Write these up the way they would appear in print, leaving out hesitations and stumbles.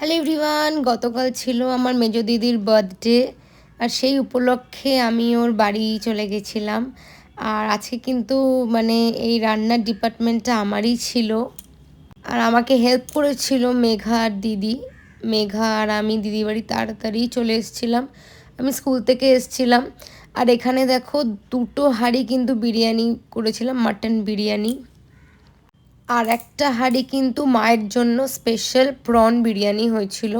Hello everyone, গতকাল ছিল আমার মেজো দিদির বার্থডে। আর সেই উপলক্ষে আমি ওর বাড়ি চলে গেছিলাম। আর আজকে কিন্তু এই রান্নার ডিপার্টমেন্টটা আমারই ছিল। আর আমাকে হেল্প করেছিল মেঘা আর দিদি। মেঘা আর আমি দিদি বাড়ি তাড়াতাড়ি চলে এসেছিলাম। আমি স্কুল থেকে এসেছিলাম। আর এখানে দেখো, দুটো হাঁড়ি কিন্তু বিরিয়ানি করেছিলাম, মাটন বিরিয়ানি। আর একটা হাঁড়ি কিন্তু মায়ের জন্য স্পেশাল প্রন বিরিয়ানি হয়েছিল।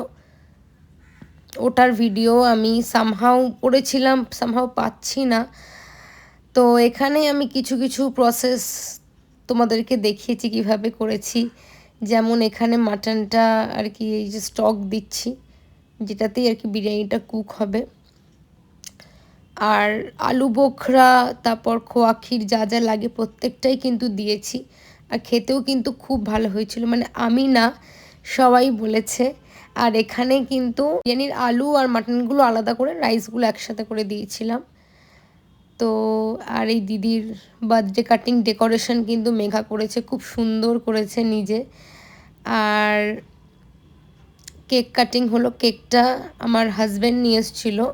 ওটার ভিডিও আমি সামহাউ করেছিলাম, সামহাউ পাচ্ছি না। তো এখানে আমি কিছু কিছু প্রসেস তোমাদেরকে দেখিয়েছি কিভাবে করেছি। যেমন এখানে মাটনটা আর কি, এই যে স্টক দিচ্ছি, যেটাতেই আর কি বিরিয়ানিটা কুক হবে। আর আলু বোখরা, তারপর খোয়া ক্ষীর, যা যা লাগে প্রত্যেকটাই কিন্তু দিয়েছি। আর খেতেও কিন্তু খুব ভালো হয়েছিল, আমি না, সবাই বলেছে। আর এখানে কিন্তু বিরিয়ানির আলু আর মাটনগুলো আলাদা করে, রাইসগুলো একসাথে করে দিয়েছিলাম। তো আর এই দিদির বার্থডে কাটিং ডেকোরেশন কিন্তু মেঘা করেছে, খুব সুন্দর করেছে নিজে। আর কেক কাটিং হলো, কেকটা আমার হাজব্যান্ড নিয়ে এসেছিলো,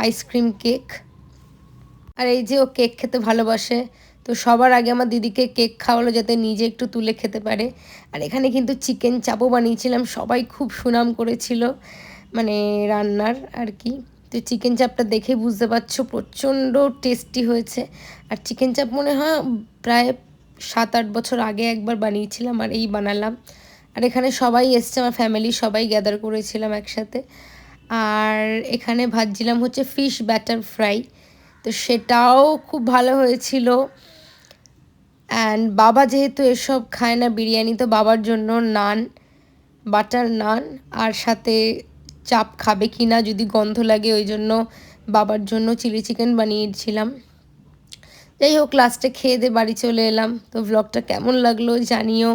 আইসক্রিম কেক। আর এই যে ও কেক খেতে ভালোবাসে, তো সবার আগে আমার দিদিকে কেক খাওয়ালো যাতে নিজে একটু তুলে খেতে পারে। আর এখানে কিন্তু চিকেন চাপও বানিয়েছিলাম, সবাই খুব সুনাম করেছিল রান্নার আর কি। তো চিকেন চাপটা দেখে বুঝতে পারছো প্রচণ্ড টেস্টি হয়েছে। আর চিকেন চাপ মনে হয় প্রায় 7-8 বছর আগে একবার বানিয়েছিলাম, আর এই বানালাম। আর এখানে সবাই এসছে, আমার ফ্যামিলি সবাই গ্যাদার করেছিলাম একসাথে। আর এখানে ভাজছিলাম হচ্ছে ফিশ ব্যাটার ফ্রাই, তো সেটাও খুব ভালো হয়েছিল। অ্যান্ড বাবা যেহেতু এসব খায় না বিরিয়ানি, তো বাবার জন্য নান, বাটার নান, আর সাথে চাপ খাবে কি না যদি গন্ধ লাগে, ওই জন্য বাবার জন্য চিলি চিকেন বানিয়েছিলাম। যাই হোক, লাস্টে খেয়ে দিয়ে বাড়ি চলে এলাম। তো ব্লগটা কেমন লাগলো জানিও।